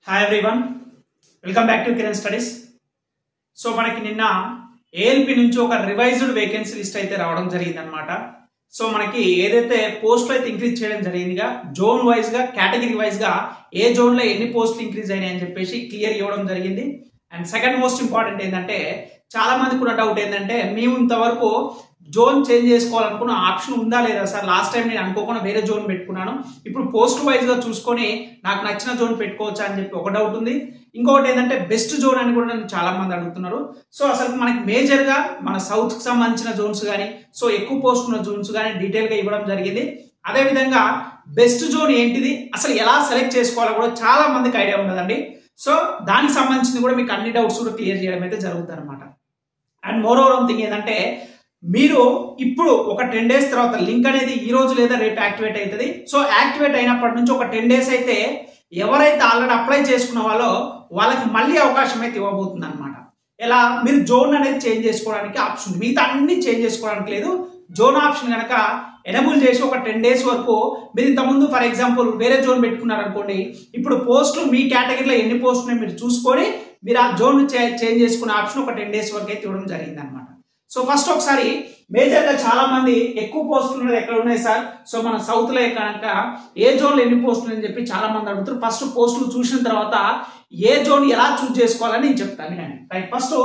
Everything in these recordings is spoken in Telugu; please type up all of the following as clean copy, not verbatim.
Hi everyone, welcome back to Kiran studies. So మనకి నిన్న ఏఎల్పి నుంచి ఒక రివైజ్డ్ వేకెన్సీ లిస్ట్ అయితే రావడం జరిగింది అనమాట. సో మనకి ఏదైతే పోస్టులు అయితే ఇంక్రీజ్ చేయడం జరిగిందిగా, జోన్ వైజ్ గా కేటగిరీ వైజ్ గా ఏ జోన్ లో ఎన్ని పోస్టులు ఇంక్రీజ్ అయినాయి అని చెప్పేసి క్లియర్ ఇవ్వడం జరిగింది. అండ్ సెకండ్ మోస్ట్ ఇంపార్టెంట్ ఏంటంటే, చాలా మందికి ఉన్న డౌట్ ఏంటంటే, మేము ఇంతవరకు జోన్ చేంజ్ చేసుకోవాలనుకున్న ఆప్షన్ ఉందా లేదా సార్? లాస్ట్ టైం నేను అనుకోకుండా వేరే జోన్ పెట్టుకున్నాను, ఇప్పుడు పోస్ట్ వైజ్ గా చూసుకొని నాకు నచ్చిన జోన్ పెట్టుకోవచ్చా అని చెప్పి ఒక డౌట్ ఉంది. ఇంకొకటి ఏంటంటే బెస్ట్ జోన్ అని కూడా నన్ను చాలా మంది అడుగుతున్నారు. సో అసలు మనకి మేజర్ గా మన సౌత్ కి సంబంధించిన జోన్స్ కానీ, సో ఎక్కువ పోస్ట్ ఉన్న జోన్స్ కానీ డీటెయిల్ గా ఇవ్వడం జరిగింది. అదే విధంగా బెస్ట్ జోన్ ఏంటిది, అసలు ఎలా సెలెక్ట్ చేసుకోవాలో కూడా చాలా మందికి ఐడియా ఉండదండి. సో దానికి సంబంధించింది కూడా మీకు అన్ని డౌట్స్ కూడా క్లియర్ చేయడం అయితే జరుగుతుంది అనమాట. And more over one thing ఏంటంటే, మీరు ఇప్పుడు ఒక 10 days తర్వాత లింక్ అనేది ఈ రోజు లేదా రేపు యాక్టివేట్ అవుతుంది. సో యాక్టివేట్ అయినప్పటి నుంచి ఒక 10 days అయితే ఎవరైతే ఆల్రెడీ అప్లై చేసుకున్న వాళ్ళో వాళ్ళకి మళ్ళీ అవకాశం అయితే ఇవ్వబోతుంది అనమాట. ఎలా మీరు జోన్ అనేది చేంజ్ చేసుకోవడానికి ఆప్షన్ ఉంది, మిగతా అన్ని చేంజ్ చేసుకోవడానికి లేదు. జోన్ ఆప్షన్ కనుక ఎనబుల్ చేసి ఒక 10 days వరకు మీరు ఇంతకుముందు ఫర్ ఎగ్జాంపుల్ వేరే జోన్ పెట్టుకున్నారనుకోండి, ఇప్పుడు పోస్టులు మీ కేటగిరీలో ఎన్ని పోస్టులు మీరు చూసుకొని మీరు ఆ జోన్ చేంజ్ చేసుకునే ఆప్షన్ ఒక 10 days వరకు అయితే ఇవ్వడం జరిగింది అనమాట. సో ఫస్ట్ ఒకసారి మేజర్ గా చాలా మంది ఎక్కువ పోస్టులు ఉన్నది ఎక్కడ ఉన్నాయి సార్, సో మన సౌత్ లో కనుక ఏ జోన్ లో ఎన్ని పోస్టులు అని చెప్పి చాలా మంది అడుగుతారు. ఫస్ట్ పోస్టులు చూసిన తర్వాత ఏ జోన్ ఎలా చూస్ చేసుకోవాలని నేను చెప్తాను. రైట్, ఫస్ట్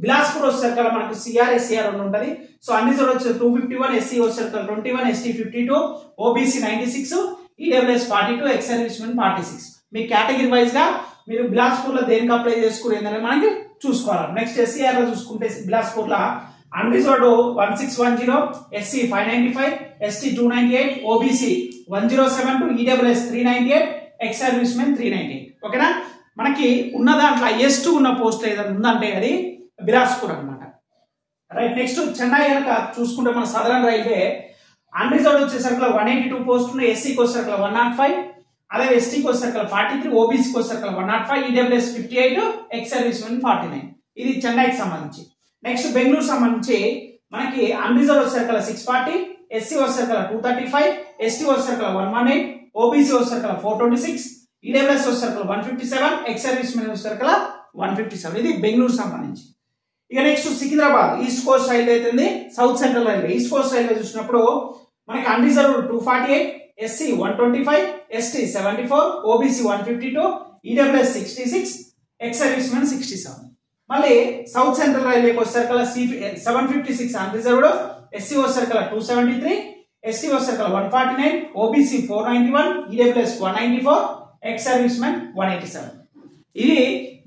బిలాస్పూర్ వచ్చేసరికి మనకు సిఆర్ ఎస్సీఆర్ ఉంటుంది. సో అన్ని జోన్ వచ్చి 251, ఎస్సీ వచ్చేసరికి 21, ST 52, OBC 96, EWS 42, ex servicemen 46. మీ కేటగిరీ వైజ్ గా మీరు బిలాస్పూర్ లో దేనికి అప్లై చేసుకునేదని మనకి చూసుకోవాలి. నెక్స్ట్ ఎస్సీఆర్ లో చూసుకుంటే బిలాస్పూర్ లో unreserved 1610, SC 595, ST 298, OBC 1072, EWS 398, ex servicemen 398. ఓకేనా, మనకి ఉన్న దాంట్లో హైయెస్ట్ ఉన్న పోస్ట్ ఏదైనా ఉందంటే అది బిలాస్పూర్ అనమాట. రైట్, నెక్స్ట్ చెన్నై కనుక చూసుకుంటే మన సదరన్ రైల్వే అన్రిజర్వ్డ్ వచ్చేసరికి 182 పోస్టులు, ఎస్సీకి వచ్చేసరికి 105, అదే ఎస్టీకి వచ్చేసరికి 43, ఓబీసీకి వచ్చేసరికి 105, ఈడబ్ల్యూఎస్ 58, ఎక్స్ సర్వీస్మెన్ 49. ఇది చెన్నైకి సంబంధించి. నెక్స్ట్ బెంగళూరు సంబంధించి మనకి అన్రిజర్వ్డ్ వచ్చేసరికి 640, ఎస్సీ వచ్చేసరికి 235, ఎస్టీ వచ్చేసరికి 118, ఓబీసీ వచ్చేసరికి 426, ఈడబ్ల్యూఎస్ వచ్చేసరికి 157, ఎక్స్ సర్వీస్మెన్ వచ్చేసరికి 157. ఇది బెంగళూరు సంబంధించి. ఇక next Secunderabad East Coast Railway అవుతుంది, South Central Railway. East Coast Railway చూసినప్పుడు మనకి unreserved 248, SC 125, ST 74, OBC 152, EWS 66, ex servicemen 67. మళ్ళీ సౌత్ సెంట్రల్ రైల్వేకి వచ్చేసరికి 756 అన్రిజర్వ్డ్, ఎస్సీ వచ్చేసరికి 273, ఎస్టీ వచ్చేసరికి 149, ఓబీసీ 491, ఈడబ్ల్యూఎస్ 194, ఎక్స్ సర్వీస్మెన్ 187. ఇది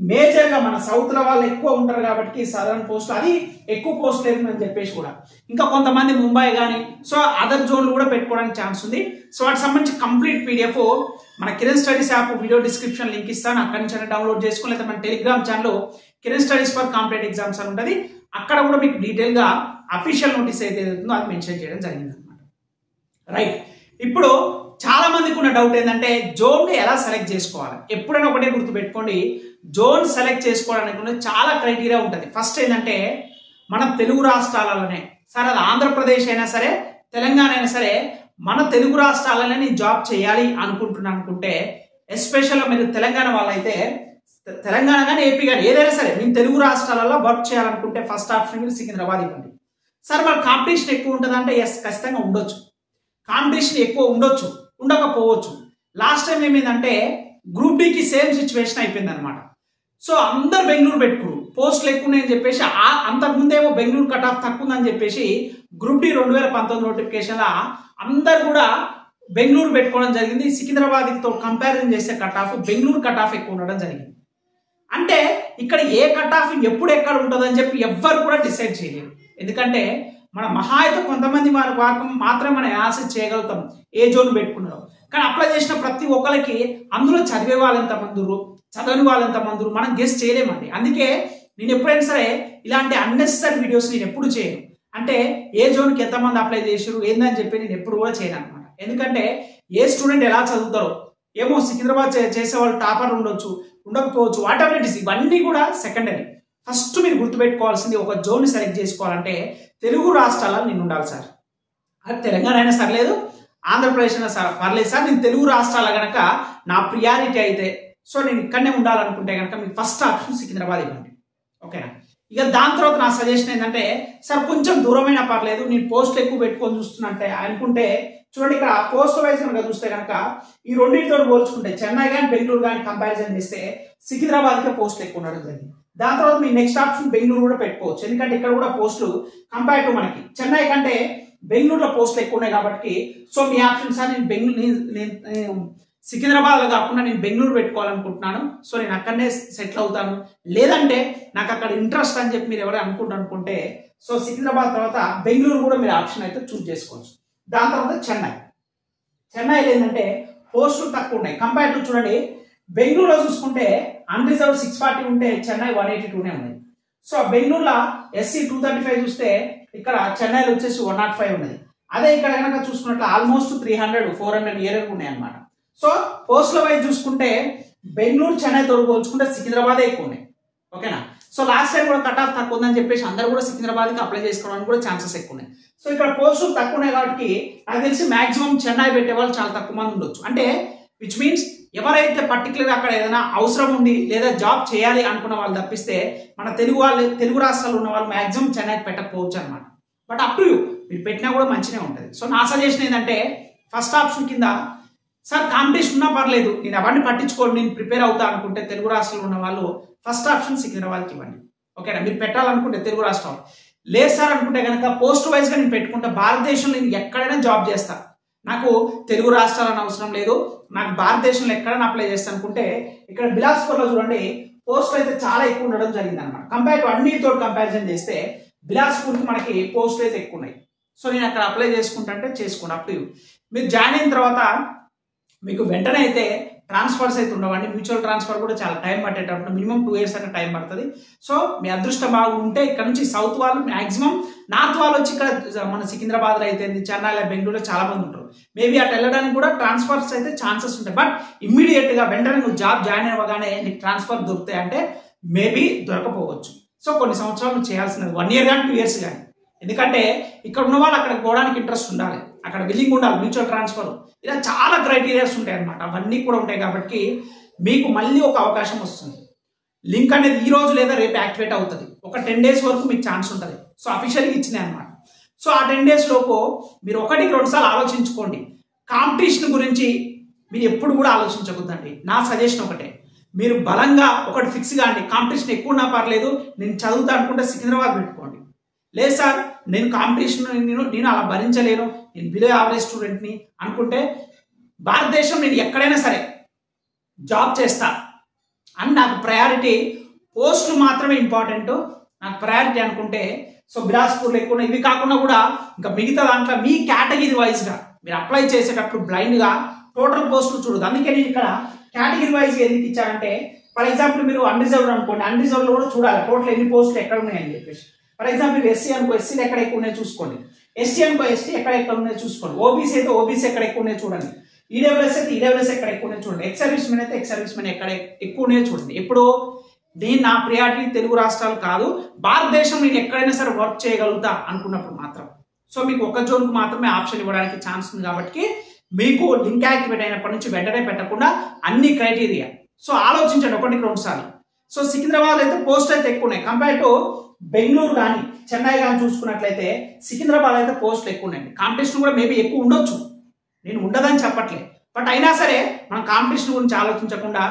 మేజర్ గా మన సౌత్ లో వాళ్ళు ఎక్కువ ఉంటారు కాబట్టి సదరన్ పోస్ట్ అది ఎక్కువ పోస్ట్ లేదు అని చెప్పేసి కూడా. ఇంకా కొంతమంది ముంబై కానీ సో అదర్ జోన్లు కూడా పెట్టుకోవడానికి ఛాన్స్ ఉంది. సో వాటికి సంబంధించి కంప్లీట్ పీడిఎఫ్ మన Kiran studies app video description link ఇస్తాను, అక్కడి నుంచి డౌన్లోడ్ చేసుకుని, లేదా మన Telegram channel Kiran studies for competitive exams అని ఉంటుంది. అక్కడ కూడా మీకు డీటెయిల్ గా అఫీషియల్ నోటీస్ అయితే ఏదైతుందో అది మెన్షన్ చేయడం జరిగింది అనమాట. రైట్, ఇప్పుడు చాలా మందికి ఉన్న డౌట్ ఏంటంటే జోన్ ని ఎలా సెలెక్ట్ చేసుకోవాలి. ఎప్పుడైనా ఒకటే గుర్తు పెట్టుకోండి, జోన్ సెలెక్ట్ చేసుకోవడానికి చాలా క్రైటీరియా ఉంటుంది. ఫస్ట్ ఏంటంటే మన తెలుగు రాష్ట్రాలలోనే, సరే అది ఆంధ్రప్రదేశ్ అయినా సరే తెలంగాణ అయినా సరే, మన తెలుగు రాష్ట్రాలనే నేను జాబ్ చేయాలి అనుకుంటే, ఎస్పెషల్గా మీరు తెలంగాణ వాళ్ళైతే తెలంగాణ కానీ ఏపీ కానీ ఏదైనా సరే మీరు తెలుగు రాష్ట్రాలలో వర్క్ చేయాలనుకుంటే ఫస్ట్ ఆప్షన్ మీరు సికింద్రాబాద్ ఇవ్వండి. సరే మరి కాంపిటీషన్ ఎక్కువ ఉంటుంది అంటే ఎస్ ఖచ్చితంగా ఉండొచ్చు, కాంపిటీషన్ ఎక్కువ ఉండొచ్చు, ఉండకపోవచ్చు. లాస్ట్ టైం ఏమైందంటే గ్రూప్ డికి సేమ్ సిచ్యువేషన్ అయిపోయింది అనమాట. సో అందరు బెంగళూరు పెట్టుకున్నారు, పోస్టులు ఎక్కువ ఉన్నాయని చెప్పేసి. అంతకుముందేమో బెంగళూరు కట్ ఆఫ్ తక్కువ ఉందని చెప్పేసి గ్రూప్ డి 2019 నోటిఫికేషన్ అందరు కూడా బెంగళూరు పెట్టుకోవడం జరిగింది. సికింద్రాబాద్తో కంపారిజన్ చేస్తే cut off Bengaluru cut off ఎక్కువ ఉండడం జరిగింది. అంటే ఇక్కడ ఏ కట్ ఆఫ్ ఎప్పుడు ఎక్కడ ఉంటుందని చెప్పి ఎవ్వరు కూడా డిసైడ్ చేయలేరు. ఎందుకంటే మన మహా అయితే కొంతమంది వారి మాత్రమే మనం యాక్సెస్ చేయగలుగుతాం ఏ జోన్ పెట్టుకున్నారో. కానీ అప్లై చేసిన ప్రతి ఒక్కరికి అందులో చదివే వాళ్ళు ఎంతమంది, చదవని వాళ్ళు ఎంతమంది మనం గెస్ చేయలేమండి. అందుకే నేను ఎప్పుడైనా సరే ఇలాంటి అన్నెసరీ వీడియోస్ నేను ఎప్పుడు చేయను. అంటే ఏ జోన్కి ఎంతమంది అప్లై చేసారు ఏందని చెప్పి నేను ఎప్పుడు కూడా చేయను అనమాట. ఎందుకంటే ఏ స్టూడెంట్ ఎలా చదువుతారో ఏమో, సికింద్రాబాద్ చేసే వాళ్ళు టాపర్ ఉండొచ్చు, ఉండకపోవచ్చు, వాటెవర్ ఇట్ ఇస్, ఇవన్నీ కూడా సెకండరీ. ఫస్ట్ మీరు గుర్తుపెట్టుకోవాల్సింది, ఒక జోన్ సెలెక్ట్ చేసుకోవాలంటే తెలుగు రాష్ట్రాలలో నేను ఉండాలి సార్. అది తెలంగాణ అయినా సర్లేదు, ఆంధ్రప్రదేశ్ అయినా పర్లేదు సార్, నేను తెలుగు రాష్ట్రాల కనుక నా ప్రియారిటీ అయితే సో నేను ఇక్కడనే ఉండాలనుకుంటే కనుక మీకు ఫస్ట్ ఆప్షన్ సికింద్రాబాద్ ఇవ్వండి. ఓకేనా? ఇక దాని తర్వాత నా సజెషన్ ఏంటంటే సార్ కొంచెం దూరమైనా పర్లేదు, నేను పోస్టులు ఎక్కువ పెట్టుకొని చూస్తున్నట్టే అనుకుంటే చూడండి, ఇక్కడ పోస్ట్ వైజ్ కనుక చూస్తే కనుక ఈ రెండింటితో పోల్చుకుంటే చెన్నై కానీ బెంగళూరు కానీ కంపారిజన్ చేస్తే సికింద్రాబాద్కే పోస్టులు ఎక్కువ ఉండడం జరిగింది. దాని తర్వాత మీ నెక్స్ట్ ఆప్షన్ బెంగళూరు కూడా పెట్టుకోవచ్చు, ఎందుకంటే ఇక్కడ కూడా పోస్టులు కంపేర్ టు మనకి చెన్నై కంటే బెంగళూరులో పోస్టులు ఎక్కువ ఉన్నాయి కాబట్టి. సో మీ ఆప్షన్ సార్ నేను నేను సికింద్రాబాద్లో కాకుండా నేను బెంగళూరు పెట్టుకోవాలనుకుంటున్నాను, సో నేను అక్కడనే సెటిల్ అవుతాను, లేదంటే నాకు అక్కడ ఇంట్రెస్ట్ అని చెప్పి మీరు ఎవరైనా అనుకుంటే సో సికింద్రాబాద్ తర్వాత బెంగళూరు కూడా మీరు ఆప్షన్ అయితే చూస్ చేసుకోవచ్చు. దాని తర్వాత చెన్నైలో ఏంటంటే పోస్టులు తక్కువ ఉన్నాయి కంపేర్ టు చూడండి, బెంగళూరులో చూసుకుంటే అన్రిజర్వ్ 640 ఉంటే చెన్నై 182నే ఉన్నాయి. సో బెంగళూరులో SC 235 చూస్తే ఇక్కడ చెన్నైలో వచ్చేసి 105 ఉన్నది. అదే ఇక్కడ కనుక చూసుకున్నట్లు ఆల్మోస్ట్ 300-400 ఏరియా ఉన్నాయి అనమాట. సో పోస్టుల వైజ్ చూసుకుంటే బెంగళూరు చెన్నైతో పోల్చుకుంటే సికింద్రాబాదే ఎక్కువ ఉన్నాయి. ఓకేనా? సో లాస్ట్ టైం కూడా కట్ ఆఫ్ తక్కువ ఉందని చెప్పేసి అందరూ కూడా సికింద్రాబాద్కి అప్లై చేసుకోవడానికి కూడా ఛాన్సెస్ ఎక్కువ ఉన్నాయి. సో ఇక్కడ పోస్టులు తక్కువ ఉన్నాయి కాబట్టి నాకు తెలిసి మాక్సిమం చెన్నై పెట్టే వాళ్ళు చాలా తక్కువ మంది ఉండొచ్చు. అంటే విచ్ మీన్స్ ఎవరైతే పర్టికులర్గా అక్కడ ఏదైనా అవసరం ఉండి లేదా జాబ్ చేయాలి అనుకున్న వాళ్ళు తప్పిస్తే మన తెలుగు రాష్ట్రాల్లో ఉన్న వాళ్ళు మాక్సిమం చెన్నైకి పెట్టకపోవచ్చు అనమాట. బట్ అప్ టు యూ, మీరు పెట్టినా కూడా మంచిగా ఉంటుంది. సో నా సజెషన్ ఏంటంటే ఫస్ట్ ఆప్షన్ కింద సార్ కాంపిటీషన్ ఉన్నా పర్లేదు, నేను అవన్నీ పట్టించుకోండి, నేను ప్రిపేర్ అవుతా అనుకుంటే తెలుగు రాష్ట్రాల్లో ఉన్న వాళ్ళు ఫస్ట్ ఆప్షన్ సికింద్రాబాద్కి ఇవ్వండి. ఓకేనా? మీరు పెట్టాలనుకుంటే తెలుగు రాష్ట్రం లేదు సార్ అనుకుంటే కనుక పోస్ట్ వైజ్గా నేను పెట్టుకుంటే భారతదేశంలో నేను ఎక్కడైనా జాబ్ చేస్తా, నాకు తెలుగు రాష్ట్రాలని అవసరం లేదు, నాకు భారతదేశంలో ఎక్కడైనా అప్లై చేస్తా అనుకుంటే ఇక్కడ బిలాస్పూర్లో చూడండి పోస్ట్ అయితే చాలా ఎక్కువ ఉండడం జరిగింది అనమాట. కంపేర్ టు అన్నిటితో కంపారిజన్ చేస్తే బిలాస్పూర్కి మనకి పోస్టులు అయితే ఎక్కువ ఉన్నాయి. సో నేను అక్కడ అప్లై చేసుకుంటే చేసుకోండి. Up to you. మీరు జాయిన్ అయిన తర్వాత మీకు వెంటనే అయితే ట్రాన్స్ఫర్స్ అయితే ఉండవండి. మ్యూచువల్ ట్రాన్స్ఫర్ కూడా చాలా టైం పట్టేటప్పుడు మినిమం 2 years అనే టైం పడుతుంది. సో మీ అదృష్టం బాగుంటే ఇక్కడ నుంచి సౌత్ వాళ్ళు మాక్సిమం, నార్త్ వాళ్ళు వచ్చి ఇక్కడ మన సికింద్రాబాద్లో అయితే చెన్నైలో బెంగళూరులో చాలా మంది ఉంటారు. మేబీ అటు వెళ్ళడానికి కూడా ట్రాన్స్ఫర్స్ అయితే ఛాన్సెస్ ఉంటాయి. బట్ ఇమ్మీడియట్గా వెంటనే నువ్వు జాబ్ జాయిన్ అవ్వగానే నీకు ట్రాన్స్ఫర్ దొరుకుతాయి అంటే మేబీ దొరకపోవచ్చు. సో కొన్ని సంవత్సరాలు నువ్వు చేయాల్సినది 1 year కానీ 2 years కానీ, ఎందుకంటే ఇక్కడ ఉన్న వాళ్ళు అక్కడికి పోవడానికి ఇంట్రెస్ట్ ఉండాలి, అక్కడ విల్లింగ్ ఉండాలి, మ్యూచువల్ ట్రాన్స్ఫర్, ఇలా చాలా క్రైటీరియాస్ ఉంటాయి అన్నమాట. అవన్నీ కూడా ఉంటాయి కాబట్టి మీకు మళ్ళీ ఒక అవకాశం వస్తుంది. లింక్ అనేది ఈ రోజు లేదా రేపు యాక్టివేట్ అవుతుంది. ఒక 10 days వరకు మీకు ఛాన్స్ ఉంటుంది. సో అఫీషియల్గా ఇచ్చినాయి అనమాట. సో ఆ 10 days లోపు మీరు 1-2 సార్లు ఆలోచించుకోండి. కాంపిటీషన్ గురించి మీరు ఎప్పుడు కూడా ఆలోచించకూడదండి. నా సజెషన్ ఒకటే, మీరు బలంగా ఒకటి ఫిక్స్ కాండి, కాంపిటీషన్ ఎక్కువ ఉన్నా పర్లేదు, నేను చదువుతా అనుకుంటే సికింద్రాబాద్ పెట్టుకోండి. లేదు సార్ నేను కాంపిటీషన్ నేను అలా భరించలేను, నేను బిలో యావరేజ్ స్టూడెంట్ని అనుకుంటే భారతదేశం నేను ఎక్కడైనా సరే జాబ్ చేస్తా అని నాకు ప్రయారిటీ పోస్టులు మాత్రమే ఇంపార్టెంట్, నాకు ప్రయారిటీ అనుకుంటే సో బిలాస్పూర్లో ఎక్కువ. ఇవి కాకుండా కూడా ఇంకా మిగతా దాంట్లో మీ కేటగిరీ వైజ్గా మీరు అప్లై చేసేటప్పుడు బ్లైండ్గా టోటల్ పోస్టులు చూడదు. అందుకే నేను ఇక్కడ కేటగిరీ వైజ్గా ఎందుకు ఇచ్చానంటే ఫర్ ఎగ్జాంపుల్ మీరు అన్రిజర్వ్డ్ అనుకోండి, అన్రిజర్వ్డ్లో కూడా చూడాలి టోటల్ ఎన్ని పోస్టులు ఎక్కడ ఉన్నాయని చెప్పేసి. ఫర్ ఎగ్జాంపుల్ ఎస్సీ అనుకో, ఎస్సీలు ఎక్కడ ఎక్కువ ఉన్నాయో చూసుకోండి, ఎస్టీ అనుకో ఎస్టీ ఎక్కడ ఉన్నాయో చూసుకోండి, ఓబీసీ అయితే ఓబీసీ ఎక్కడ ఎక్కువ ఉన్నాయో చూడండి, ఈడబ్ల్యూఎస్ అయితే ఈడబ్ల్యూఎస్ ఎక్కడ ఎక్కువ ఉన్నాయో చూడండి, ఎక్స్ సర్వీస్ మెన్ అయితే ఎక్స్ సర్వీస్ మెన్ ఎక్కడ ఎక్కువ ఉన్నాయో చూడండి. ఇప్పుడు నేను నా ప్రియారిటీ తెలుగు రాష్ట్రాలు కాదు, భారతదేశం నేను ఎక్కడైనా సరే వర్క్ చేయగలుగుతా అనుకున్నప్పుడు మాత్రం. సో మీకు ఒక జోన్కు మాత్రమే ఆప్షన్ ఇవ్వడానికి ఛాన్స్ ఉంది కాబట్టి మీకు లింక్ యాక్టివేట్ అయినప్పటి నుంచి వెంటనే పెట్టకుండా అన్ని క్రైటీరియా సో ఆలోచించండి 1-2 సార్లు. సో సికింద్రాబాద్ అయితే పోస్ట్ అయితే ఎక్కువ ఉన్నాయి కంపేర్ టు బెంగళూరు కానీ చెన్నై కానీ చూసుకున్నట్లయితే సికింద్రాబాద్ అయితే పోస్టులు ఎక్కువ ఉన్నాయి. కాంపిటీషన్ కూడా మేబీ ఎక్కువ ఉండొచ్చు, నేను ఉండదని చెప్పట్లేదు. బట్ అయినా సరే మనం కాంపిటీషన్ గురించి ఆలోచించకుండా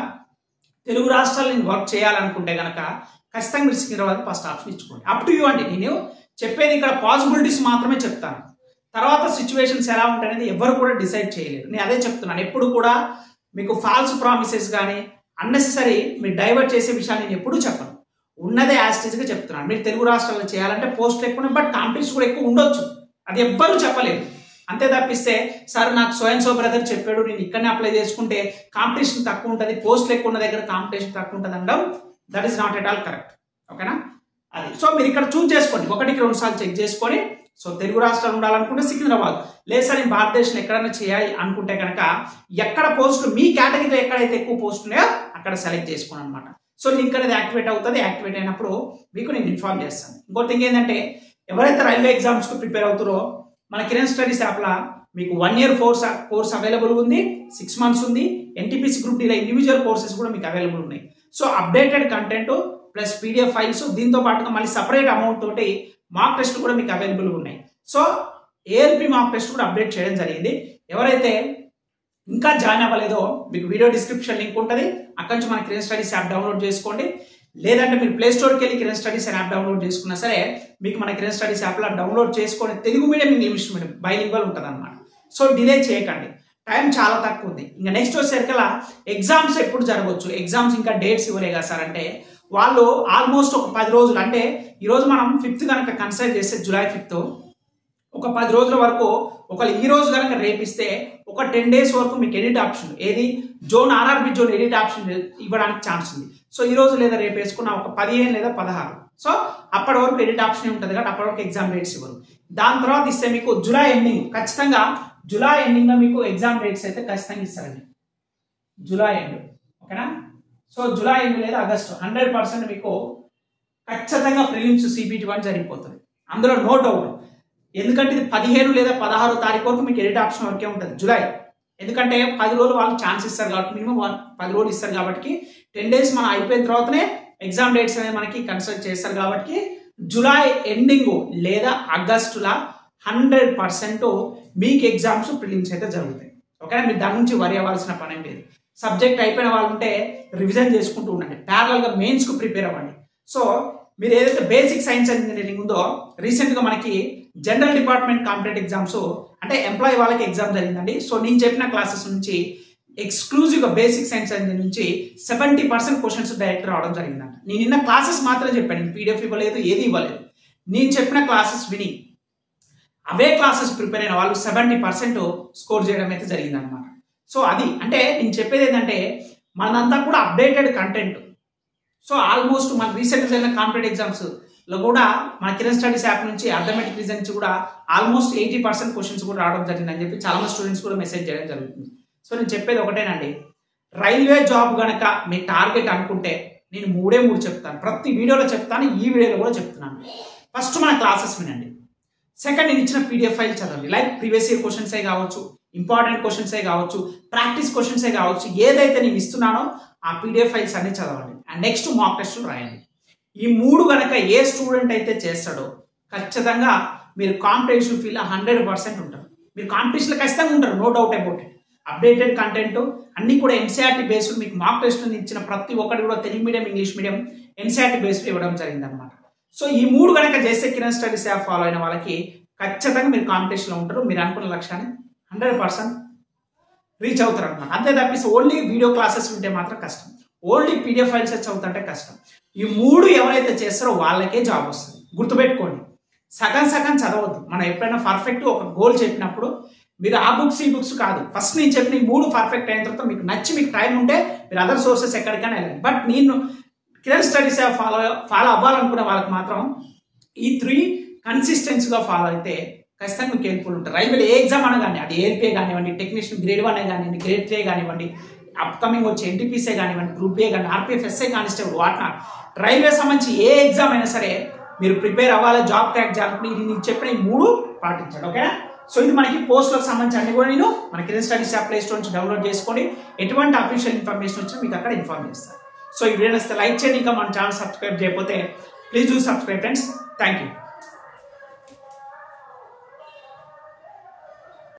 తెలుగు రాష్ట్రాలు నేను వర్క్ చేయాలనుకుంటే కనుక ఖచ్చితంగా మీరు సికింద్రాబాద్ ఫస్ట్ ఆప్షన్ ఇచ్చుకోండి. అప్ టు యూ అండి. నేను చెప్పేది ఇక్కడ పాసిబిలిటీస్ మాత్రమే చెప్తాను, తర్వాత సిచ్యువేషన్స్ ఎలా ఉంటాయనేది ఎవరు కూడా డిసైడ్ చేయలేరు. నేను అదే చెప్తున్నాను, ఎప్పుడు కూడా మీకు ఫాల్స్ ప్రామిసెస్ కానీ అన్నెసెసరీ మీరు డైవర్ట్ చేసే విషయాలు నేను ఎప్పుడూ చెప్పను, ఉన్నదే యాస్టేజ్గా చెప్తున్నాను. మీరు తెలుగు రాష్ట్రాల్లో చేయాలంటే పోస్టులు ఎక్కువ బట్ కాంపిటీషన్ కూడా ఎక్కువ ఉండొచ్చు, అది ఎవ్వరూ చెప్పలేరు. అంతే తప్పిస్తే సార్ నాకు సో బ్రదర్ చెప్పాడు నేను ఇక్కడనే అప్లై చేసుకుంటే కాంపిటీషన్ తక్కువ ఉంటుంది, పోస్టులు ఎక్కువ ఉన్న దగ్గర కాంపిటీషన్ తక్కువ ఉంటుంది అనడం that is not at all correct. ఓకేనా? అది సో మీరు ఇక్కడ చూస్ చేసుకోండి, 1-2 సార్లు చెక్ చేసుకొని. సో తెలుగు రాష్ట్రాలు ఉండాలనుకుంటే సికింద్రాబాద్, లేదు సార్ నేను భారతదేశంలో ఎక్కడైనా చేయాలి అనుకుంటే కనుక ఎక్కడ పోస్టులు మీ కేటగిరీలో ఎక్కడైతే ఎక్కువ పోస్ట్ ఉన్నాయో అక్కడ సెలెక్ట్ చేసుకోండి అనమాట. సో లింక్ అనేది యాక్టివేట్ అవుతుంది, యాక్టివేట్ అయినప్పుడు మీకు నేను ఇన్ఫార్మ్ చేస్తాను. ఇంకోటి థింగ్ ఏంటంటే ఎవరైతే రైల్వే ఎగ్జామ్స్కి ప్రిపేర్ అవుతారో మన కిరణ్ స్టడీస్ యాప్లో మీకు 1 year కోర్స్ అవైలబుల్ ఉంది, 6 months ఉంది, ఎన్టీపీసీ గ్రూప్ డీలో ఇండివిజువల్ కోర్సెస్ కూడా మీకు అవైలబుల్ ఉన్నాయి. So updated content plus PDF files, దీంతో పాటుగా మళ్ళీ సపరేట్ అమౌంట్ తోటి మాక్ టెస్ట్ కూడా మీకు అవైలబుల్ ఉన్నాయి. సో ఏఎల్పి మాక్ టెస్ట్ కూడా అప్డేట్ చేయడం జరిగింది. ఎవరైతే ఇంకా జాయిన్ అవ్వలేదో మీకు వీడియో డిస్క్రిప్షన్ లింక్ ఉంటుంది, అక్కడి నుంచి మన కిరణ్ స్టడీస్ యాప్ డౌన్లోడ్ చేసుకోండి. లేదంటే మీరు ప్లే స్టోర్కి వెళ్ళి కిరణ్ స్టడీస్ యాప్ డౌన్లోడ్ చేసుకున్నా సరే మీకు మన కిరణ్ స్టడీస్ యాప్లో డౌన్లోడ్ చేసుకొని Telugu medium English medium bilingual ఉంటుంది అనమాట. సో డిలే చేయకండి, టైం చాలా తక్కువ ఉంది. ఇంకా నెక్స్ట్ వచ్చేసరికల్లా ఎగ్జామ్స్ ఎప్పుడు జరగవచ్చు, ఎగ్జామ్స్ ఇంకా డేట్స్ ఇవ్వలే కదా సార్ అంటే వాళ్ళు ఆల్మోస్ట్ ఒక 10 రోజులు, అంటే ఈరోజు మనం 5th కనుక కన్సిడర్ చేస్తే జూలై 5th, ఒక 10 రోజుల వరకు ఒకవేళ ఈ రోజు కనుక రేపిస్తే ఒక 10 days వరకు మీకు ఎడిట్ ఆప్షన్ ఏది zone RRB zone edit option ఇవ్వడానికి ఛాన్స్ ఉంది. సో ఈ రోజు లేదా రేపు వేసుకున్న ఒక 15 లేదా 16, సో అప్పటి వరకు ఎడిట్ ఆప్షన్ ఉంటుంది కాబట్టి అప్పటి వరకు ఎగ్జామ్ డేట్స్ ఇవ్వరు. దాని తర్వాత ఇస్తే మీకు జూలై ఎండింగ్, ఖచ్చితంగా జూలై ఎండింగ్ లో మీకు ఎగ్జామ్ డేట్స్ అయితే ఖచ్చితంగా ఇస్తారండి, జూలై ఎండ్. ఓకేనా? సో జూలై ఎండ్ లేదా ఆగస్టు 100% మీకు ఖచ్చితంగా ప్రిలిమ్స్ CBT 1 జరిగిపోతుంది, అందులో నో డౌట్. ఎందుకంటే ఇది 15 లేదా 16 తారీఖు వరకు మీకు ఎడిట్ ఆప్షన్ వరకే ఉంటుంది జూలై. ఎందుకంటే 10 రోజులు వాళ్ళు ఛాన్స్ ఇస్తారు కాబట్టి, మినిమం 10 రోజులు ఇస్తారు కాబట్టి 10 days మనం అయిపోయిన తర్వాతనే ఎగ్జామ్ డేట్స్ అనేది మనకి కన్సిడర్ చేస్తారు కాబట్టి జూలై ఎండింగ్ లేదా ఆగస్టులో 100% మీకు ఎగ్జామ్స్ ప్రిలిమ్స్ అయితే జరుగుతాయి. ఓకేనా? మీరు దాని నుంచి వరి అవ్వాల్సిన పని ఏం లేదు. సబ్జెక్ట్ అయిపోయిన వాళ్ళు ఉంటే రివిజన్ చేసుకుంటూ ఉండండి, ప్యారలల్గా మెయిన్స్కు ప్రిపేర్ అవ్వండి. సో మీరు ఏదైతే బేసిక్ సైన్స్ అండ్ ఇంజనీరింగ్ ఉందో రీసెంట్గా మనకి జనరల్ డిపార్ట్మెంట్ కాంపిటేటివ్ ఎగ్జామ్స్ అంటే ఎంప్లాయీ వాళ్ళకి ఎగ్జామ్ జరిగిందండి. సో నేను చెప్పిన క్లాసెస్ నుంచి ఎక్స్క్లూజివ్గా బేసిక్ సైన్స్ అండ్ నుంచి 70% క్వశ్చన్స్ డైరెక్ట్ రావడం జరిగిందంట. నేను నిన్న క్లాసెస్ మాత్రమే చెప్పాను, నేను పీడిఎఫ్ ఇవ్వలేదు, ఏది ఇవ్వలేదు. నేను చెప్పిన క్లాసెస్ విని అవే క్లాసెస్ ప్రిపేర్ అయిన వాళ్ళు 70% స్కోర్ చేయడం అయితే జరిగిందనమాట. సో అది అంటే నేను చెప్పేది ఏంటంటే మనంతా కూడా అప్డేటెడ్ కంటెంట్. సో ఆల్మోస్ట్ మన రీసెంట్గా జరిగిన కాంపిటేటివ్ ఎగ్జామ్స్ లో కూడా మన కిరణ్ స్టడీస్ యాప్ నుంచి అథమెటిక్ రీజన్ నుంచి కూడా ఆల్మోస్ట్ 80% క్వశ్చన్స్ కూడా రావడం జరిగిందని చెప్పి చాలా మంది స్టూడెంట్స్ కూడా మెసేజ్ చేయడం జరుగుతుంది. సో నేను చెప్పేది ఒకటేనండి, రైల్వే జాబ్ గనక మీ టార్గెట్ అనుకుంటే నేను 3 చెప్తాను, ప్రతి వీడియోలో చెప్తాను, ఈ వీడియోలో కూడా చెప్తున్నాను. ఫస్ట్ మన క్లాసెస్ వినండి, సెకండ్ నేను ఇచ్చిన పీడిఎఫ్ ఫైల్ చదవండి. లైక్ ప్రీవియస్ ఇయర్ క్వశ్చన్సే కావచ్చు, ఇంపార్టెంట్ క్వశ్చన్సే కావచ్చు, ప్రాక్టీస్ క్వశ్చన్సే కావచ్చు, ఏదైతే నేను ఇస్తున్నానో ఆ పీడిఎఫ్ ఫైల్స్ అన్ని చదవండి. అండ్ నెక్స్ట్ మాక్ టెస్టులు రాయండి. ఈ 3 గనక ఏ స్టూడెంట్ అయితే చేస్తాడో ఖచ్చితంగా మీరు కాంపిటీషన్ ఫీల్డ్ 100% ఉంటారు. మీరు కాంపిటీషన్లో ఖచ్చితంగా ఉంటారు, no doubt about it. Updated content అన్ని కూడా NCERT బేస్డ్ మీకు మాక్ టెస్టులు ఇచ్చిన ప్రతి ఒక్కటి కూడా Telugu medium English medium NCERT based ఇవ్వడం జరిగిందనమాట. సో ఈ 3 గనక చేస్తే కిరణ్ స్టడీస్ యాప్ ఫాలో అయిన వాళ్ళకి ఖచ్చితంగా మీరు కాంపిటీషన్లో ఉంటారు, మీరు అనుకున్న లక్ష్యాన్ని 100% రీచ్ అవుతారు అనమాట. అంతే తప్పిస్తే ఓన్లీ వీడియో క్లాసెస్ ఉంటే మాత్రం కష్టం, ఓన్లీ పీడిఎఫ్ ఫైల్స్ చదువుతుంటే కష్టం. ఈ 3 ఎవరైతే చేస్తారో వాళ్ళకే జాబ్ వస్తుంది, గుర్తుపెట్టుకోండి. సగం చదవద్దు. మనం ఎప్పుడైనా పర్ఫెక్ట్ ఒక గోల్ చెప్పినప్పుడు మీరు ఆ బుక్స్ ఈ బుక్స్ కాదు, ఫస్ట్ నేను చెప్పిన ఈ 3 పర్ఫెక్ట్ అయిన తర్వాత మీకు నచ్చి మీకు టైం ఉంటే మీరు అదర్ సోర్సెస్ ఎక్కడికైనా వెళ్ళండి. బట్ నేను కిరణ్ స్టడీస్ ఫాలో అవ్వాలనుకునే వాళ్ళకి మాత్రం ఈ 3 కన్సిస్టెన్సీగా ఫాలో అయితే ఖచ్చితంగా మీకు హెల్ప్ఫుల్ ఉంటుంది. రైల్వేలో ఏ ఎగ్జామ్ అనగానే అది ఏఎల్పీ కానివ్వండి, టెక్నీషియన్ గ్రేడ్ 1 కానివ్వండి, గ్రేడ్ 3 కానివ్వండి, అప్కమింగ్ వచ్చే NTPC కానివ్వండి, గ్రూప్ A కానీ, RPF SI constable whatnot, railway సంబంధించి ఏ ఎగ్జామ్ అయినా సరే మీరు ప్రిపేర్ అవ్వాలి, జాబ్ క్రాక్ చేయాలనుకుని ఇది నేను చెప్పిన ఈ 3 పాటించండి. ఓకేనా? సో ఇది మనకి పోస్టులకు సంబంధించి అన్ని కూడా నేను మన Kiran studies app play store నుంచి డౌన్లోడ్ చేసుకోండి. ఎటువంటి అఫీషియల్ ఇన్ఫర్మేషన్ వచ్చినా మీకు అక్కడ ఇన్ఫార్మ్ చేస్తాను. సో ఈ వీడియో నచ్చితే లైక్ చేయండి, ఇంకా మన ఛానల్ సబ్స్క్రైబ్ చేయకపోతే please do subscribe friends. Thank you.